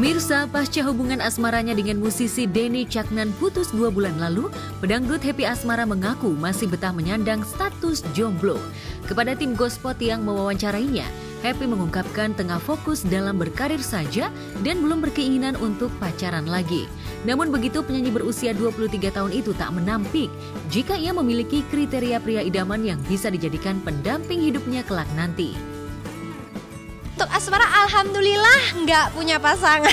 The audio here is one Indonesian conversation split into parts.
Pemirsa, pasca hubungan asmaranya dengan musisi Denny Caknan putus 2 bulan lalu, pedangdut Happy Asmara mengaku masih betah menyandang status jomblo. Kepada tim Gospot yang mewawancarainya, Happy mengungkapkan tengah fokus dalam berkarir saja dan belum berkeinginan untuk pacaran lagi. Namun begitu, penyanyi berusia 23 tahun itu tak menampik jika ia memiliki kriteria pria idaman yang bisa dijadikan pendamping hidupnya kelak nanti. Untuk Asmara alhamdulillah nggak punya pasangan.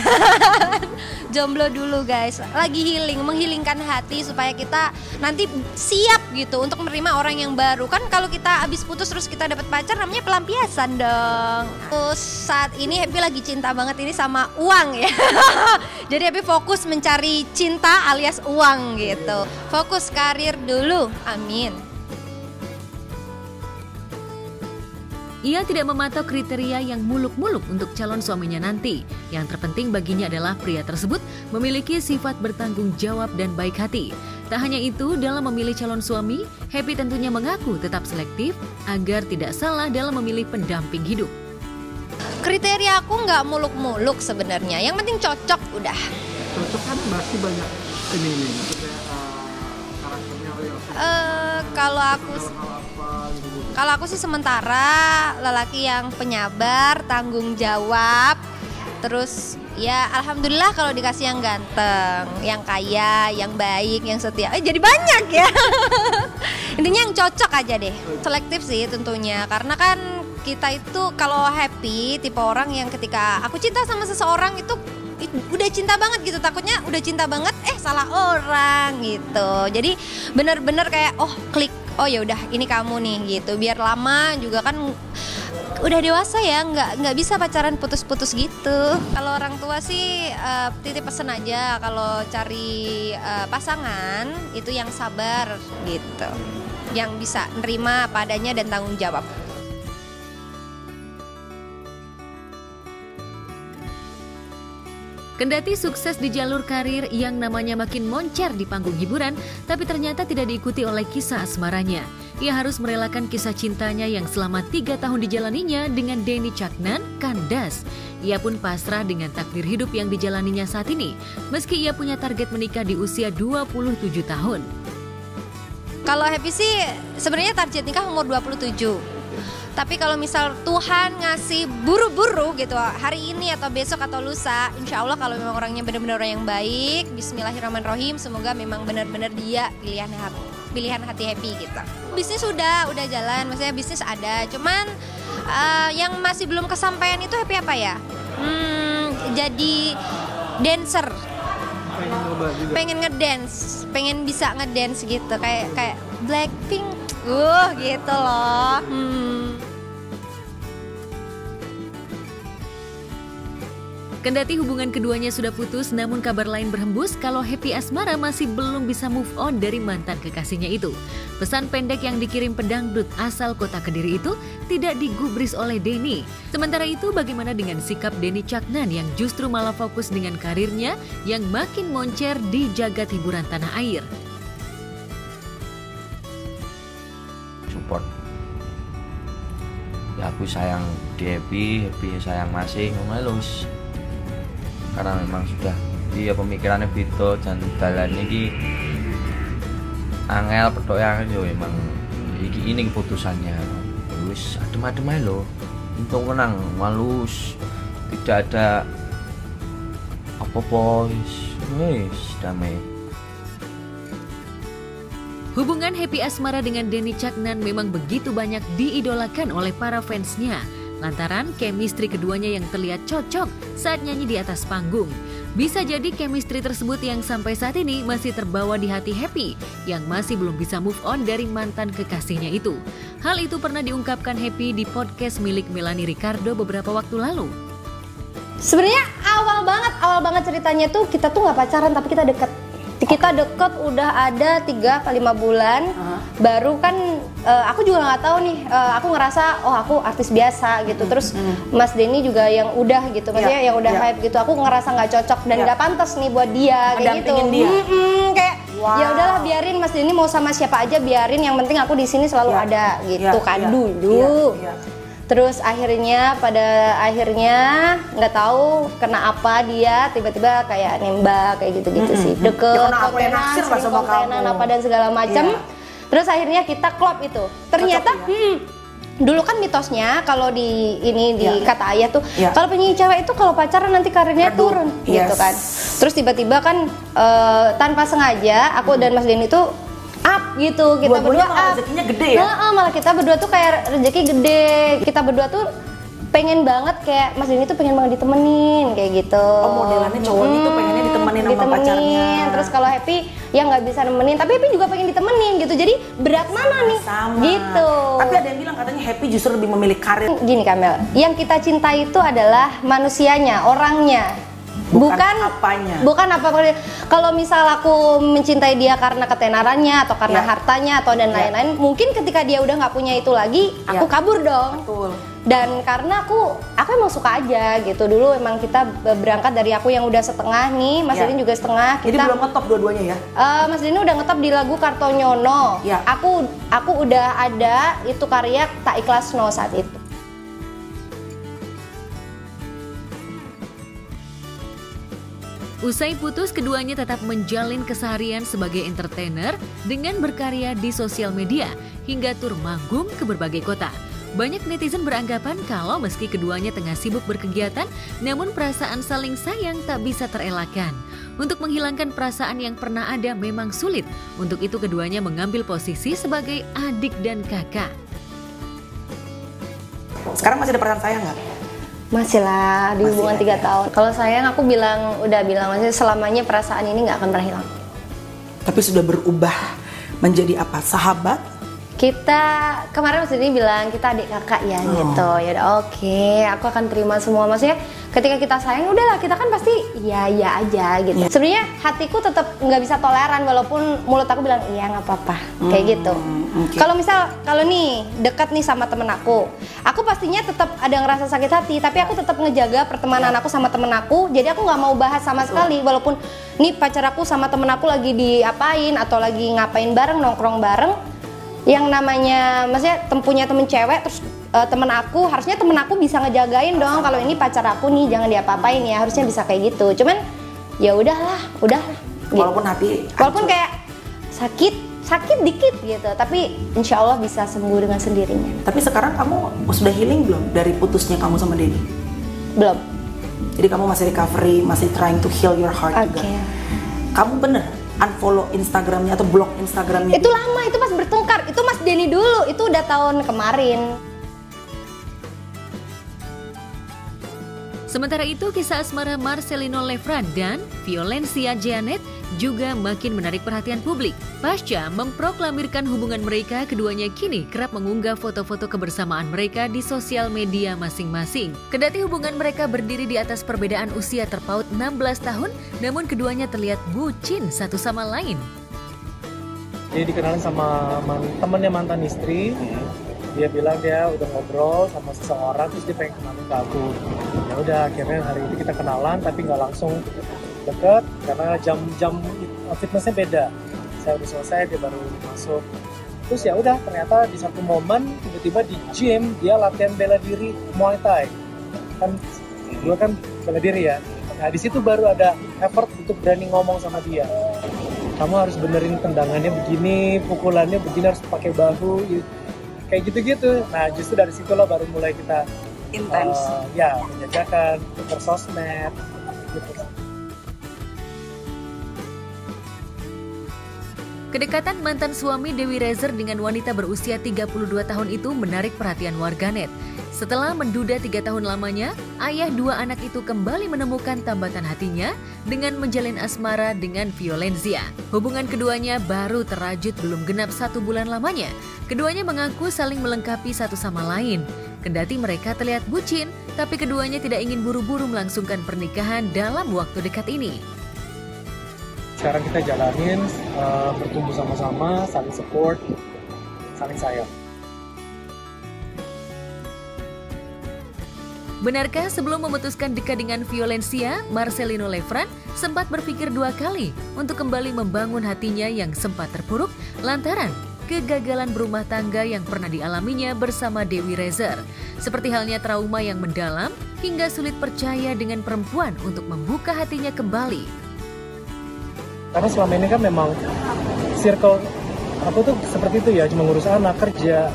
Jomblo dulu guys, lagi healing, menghilingkan hati supaya kita nanti siap gitu untuk menerima orang yang baru. Kan kalau kita habis putus terus kita dapat pacar namanya pelampiasan dong. Terus saat ini Happy lagi cinta banget ini sama uang ya. Jadi Happy fokus mencari cinta alias uang gitu. Fokus karir dulu, amin. Ia tidak mematok kriteria yang muluk-muluk untuk calon suaminya nanti. Yang terpenting baginya adalah pria tersebut memiliki sifat bertanggung jawab dan baik hati. Tak hanya itu, dalam memilih calon suami, Happy tentunya mengaku tetap selektif agar tidak salah dalam memilih pendamping hidup. Kriteria aku nggak muluk-muluk sebenarnya, yang penting cocok udah. Cocok kan masih banyak ini maksudnya karakternya real. Kalau aku sih sementara lelaki yang penyabar, tanggung jawab, terus ya alhamdulillah kalau dikasih yang ganteng, yang kaya, yang baik, yang setia, jadi banyak ya. Intinya yang cocok aja deh. Selektif sih tentunya, karena kan kita itu kalau Happy tipe orang yang ketika aku cinta sama seseorang itu udah cinta banget gitu, takutnya udah cinta banget salah orang gitu. Jadi bener-bener kayak klik, oh ya udah ini kamu nih gitu, biar lama juga kan udah dewasa ya, nggak bisa pacaran putus-putus gitu. Kalau orang tua sih titip pesen aja kalau cari pasangan itu yang sabar gitu, yang bisa nerima apa adanya dan tanggung jawab. Kendati sukses di jalur karir yang namanya makin moncer di panggung hiburan, tapi ternyata tidak diikuti oleh kisah asmaranya. Ia harus merelakan kisah cintanya yang selama 3 tahun dijalaninya dengan Denny Caknan kandas. Ia pun pasrah dengan takdir hidup yang dijalaninya saat ini, meski ia punya target menikah di usia 27 tahun. Kalau Happy sih sebenarnya target nikah umur 27. Tapi kalau misal Tuhan ngasih buru-buru gitu hari ini atau besok atau lusa, insya Allah kalau memang orangnya benar-benar orang yang baik, bismillahirrahmanirrahim, semoga memang benar-benar dia pilihan hati Happy gitu. Bisnis udah jalan, maksudnya bisnis ada, cuman yang masih belum kesampaian itu Happy apa ya? Jadi dancer. Pengen ngedance, pengen bisa ngedance gitu, kayak Blackpink, gitu loh. Kendati hubungan keduanya sudah putus, namun kabar lain berhembus kalau Happy Asmara masih belum bisa move on dari mantan kekasihnya itu. Pesan pendek yang dikirim pedangdut asal kota Kediri itu tidak digubris oleh Denny. Sementara itu, bagaimana dengan sikap Denny Caknan yang justru malah fokus dengan karirnya yang makin moncer di jagat hiburan tanah air? Support. Ya aku sayang di Happy sayang masih ngemelus. Karena memang sudah dia pemikirannya beda dan dalan iki angel petok yang yo emang ini keputusannya wis adem-adem ae lho, untung kenang malus, tidak ada apa-apa, wis damai. Hubungan Happy Asmara dengan Denny Caknan memang begitu banyak diidolakan oleh para fansnya. Lantaran chemistry keduanya yang terlihat cocok saat nyanyi di atas panggung. Bisa jadi chemistry tersebut yang sampai saat ini masih terbawa di hati Happy yang masih belum bisa move on dari mantan kekasihnya itu. Hal itu pernah diungkapkan Happy di podcast milik Melanie Ricardo beberapa waktu lalu. Sebenarnya awal banget ceritanya tuh kita tuh nggak pacaran tapi kita deket. Kita deket udah ada 3 ke 5 bulan, baru kan aku juga nggak tahu nih, aku ngerasa aku artis biasa gitu, terus Mas Denny juga yang udah gitu, maksudnya yang udah hype gitu, aku ngerasa nggak cocok dan nggak pantas nih buat dia kayak gitu. Kayak ya udahlah biarin Mas Denny mau sama siapa aja biarin, yang penting aku di sini selalu ada gitu kan dulu. Terus pada akhirnya nggak tahu kena apa dia tiba-tiba kayak nembak kayak gitu-gitu sih. Deket, Ya, karena aku yang naksir lah sama kontenan kamu. apa dan segala macam. Iya. Terus akhirnya kita klop itu. Ternyata dulu kan mitosnya kalau di kata ayah tuh Iya. kalau penyanyi cewek itu kalau pacaran nanti karirnya Aduh, turun yes. gitu kan. Terus tiba-tiba kan tanpa sengaja aku dan Mas Denny tuh up gitu, kita Dua-duanya berdua malah up. rezekinya gede ya? Malah kita berdua tuh kayak rezeki gede. Kita berdua tuh pengen banget kayak Mas Denny tuh pengen banget ditemenin kayak gitu. Oh, modelannya cowoknya tuh pengennya ditemenin sama pacarnya. Terus kalau Happy ya nggak bisa nemenin, tapi Happy juga pengen ditemenin gitu. Jadi berat mana nih? Sama. Gitu. Tapi ada yang bilang katanya Happy justru lebih memilih karir. Gini Kamel, yang kita cintai itu adalah manusianya, orangnya. Bukan apanya. Bukan apa. Kalau misal aku mencintai dia karena ketenarannya atau karena Ya. hartanya atau dan lain-lain, mungkin ketika dia udah nggak punya itu lagi, aku Ya. kabur dong. Betul. Dan karena aku emang suka aja gitu. Dulu emang kita berangkat dari aku yang udah setengah nih, Mas Ya. Denny juga setengah. Jadi belum ngetop dua-duanya ya? Mas Denny udah ngetop di lagu Kartonyono. Ya. Aku udah ada itu karya Tak Ikhlas No saat itu. Usai putus, keduanya tetap menjalin keseharian sebagai entertainer dengan berkarya di sosial media hingga tur manggung ke berbagai kota. Banyak netizen beranggapan kalau meski keduanya tengah sibuk berkegiatan, namun perasaan saling sayang tak bisa terelakkan. Untuk menghilangkan perasaan yang pernah ada memang sulit. Untuk itu keduanya mengambil posisi sebagai adik dan kakak. Sekarang masih ada perasaan sayang nggak? Masih lah, di Masih hubungan ada. 3 tahun. Kalau sayang aku udah bilang maksudnya selamanya perasaan ini nggak akan pernah hilang. Tapi sudah berubah menjadi apa? Sahabat? Kita kemarin Mas Denny bilang kita adik kakak ya gitu. Ya udah oke, aku akan terima semua. Maksudnya ketika kita sayang udahlah kita kan pasti iya aja gitu. Sebenarnya hatiku tetap nggak bisa toleran walaupun mulut aku bilang iya nggak apa-apa kayak gitu. Okay. Kalau nih dekat nih sama temen aku pastinya tetap ada ngerasa sakit hati, tapi aku tetap ngejaga pertemanan aku sama temen aku. Jadi aku nggak mau bahas sama sekali walaupun nih pacar aku sama temen aku lagi diapain atau lagi ngapain bareng, nongkrong bareng. Yang namanya maksudnya punya temen cewek terus harusnya temen aku bisa ngejagain dong kalau ini pacar aku nih jangan diapa-apain ya, harusnya bisa kayak gitu. Cuman ya udahlah gitu. Walaupun hati walaupun kayak sakit dikit gitu, tapi insya Allah bisa sembuh dengan sendirinya. Tapi sekarang kamu sudah healing belum dari putusnya kamu sama Denny? Belum. Jadi kamu masih recovery, masih trying to heal your heart juga. Oke. Kamu bener unfollow Instagramnya atau blok Instagramnya? Itu lama, itu pas bertengkar, itu Mas Denny dulu, itu udah tahun kemarin. Sementara itu, kisah asmara Marcelino Lefran dan Violencia Jeanette juga makin menarik perhatian publik. Pasca memproklamirkan hubungan mereka, keduanya kini kerap mengunggah foto-foto kebersamaan mereka di sosial media masing-masing. Kendati hubungan mereka berdiri di atas perbedaan usia terpaut 16 tahun, namun keduanya terlihat bucin satu sama lain. Dia dikenalin sama temennya mantan istri. Dia bilang dia udah ngobrol sama seseorang, terus dia pengen kenalin ke aku. Ya udah, akhirnya hari ini kita kenalan, tapi nggak langsung deket karena jam fitnessnya beda. Saya udah selesai, dia baru masuk. Terus ya udah, ternyata di satu momen tiba-tiba di gym dia latihan bela diri Muay Thai. Kan gue kan bela diri ya. Nah di situ baru ada effort untuk berani ngomong sama dia. Kamu harus benerin tendangannya begini, pukulannya begini, harus pakai bahu. Kayak gitu-gitu. Nah justru dari situlah baru mulai kita Intens. ya menjajakan bersosmed gitu. Kedekatan mantan suami Dewi Rezer dengan wanita berusia 32 tahun itu menarik perhatian warganet. Setelah menduda 3 tahun lamanya, ayah dua anak itu kembali menemukan tambatan hatinya dengan menjalin asmara dengan Violencia. Hubungan keduanya baru terajut belum genap 1 bulan lamanya. Keduanya mengaku saling melengkapi satu sama lain. Kendati mereka terlihat bucin, tapi keduanya tidak ingin buru-buru melangsungkan pernikahan dalam waktu dekat ini. Sekarang kita jalanin, bertumbuh sama-sama, saling support, saling sayang. Benarkah sebelum memutuskan dekat dengan Violencia, Marcelino Lefran sempat berpikir 2 kali untuk kembali membangun hatinya yang sempat terpuruk lantaran kegagalan berumah tangga yang pernah dialaminya bersama Dewi Rezer, seperti halnya trauma yang mendalam hingga sulit percaya dengan perempuan untuk membuka hatinya kembali. Karena selama ini kan memang circle aku tuh seperti itu ya, cuma ngurus anak kerja,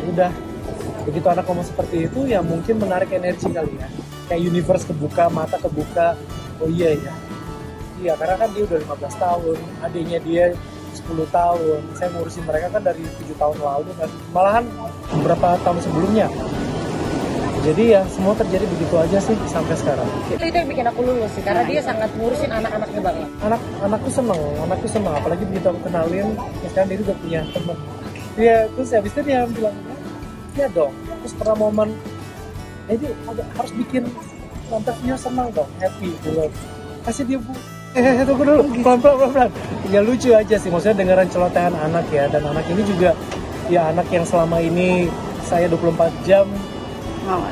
udah. Begitu anak ngomong seperti itu ya mungkin menarik energi kali ya, kayak universe kebuka, mata kebuka. Oh iya ya, iya karena kan dia udah 15 tahun, adiknya dia 10 tahun, saya ngurusin mereka kan dari 7 tahun lalu kan, malahan beberapa tahun sebelumnya. Jadi ya semua terjadi begitu aja sih sampai sekarang. Itu yang bikin aku lulus sih, karena dia sangat ngurusin anak-anaknya banget. Anakku seneng, apalagi begitu aku kenalin, sekarang dia udah punya temen. Dia terus habis itu dia bilang, ya dong, terus pernah momen, jadi harus bikin interview senang dong, happy dulu. Kasih dia tunggu dulu, pelan-pelan. Ya lucu aja sih, maksudnya dengeran celotehan anak ya, dan anak ini juga ya anak yang selama ini saya 24 jam,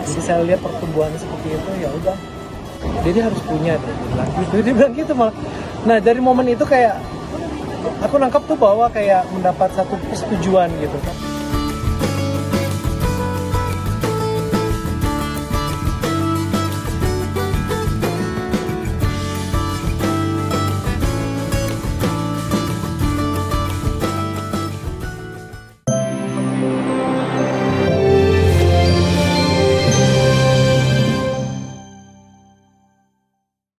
jadi saya lihat pertumbuhannya seperti itu, ya udah, dia harus punya, dia bilang gitu malah. Nah dari momen itu kayak aku nangkap tuh bahwa kayak mendapat satu persetujuan gitu.